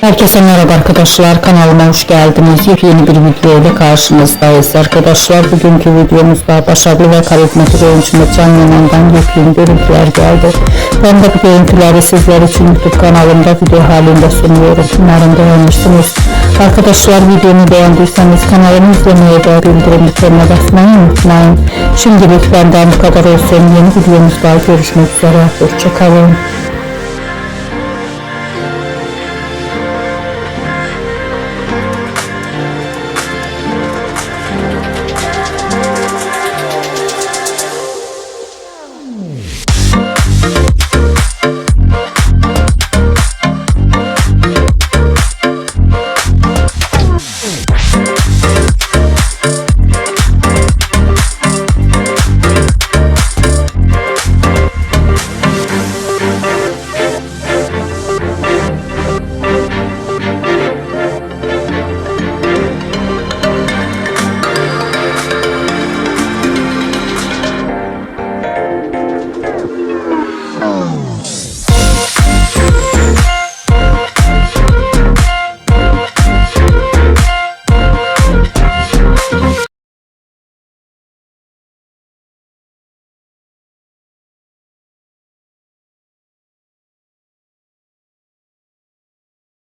Herkese merhaba arkadaşlar, kanalıma hoş geldiniz. Yepyeni bir video ile karşınızdayız arkadaşlar. Bugünkü videomuzda başarılı ve karizmatik oyuncu Can Yaman'dan yepyeni görüntüler geldi. Ben de bu görüntüleri sizler için YouTube kanalımda video halinde sunuyorum. Umarım beğenmişsiniz. Arkadaşlar, videomu beğendiyseniz kanalımı izlemeyi ve bildirim butonuna basmayı unutmayın. Şimdilik benden bu kadar olsun. Yeni videomuzda görüşmek üzere. Hoşça kalın.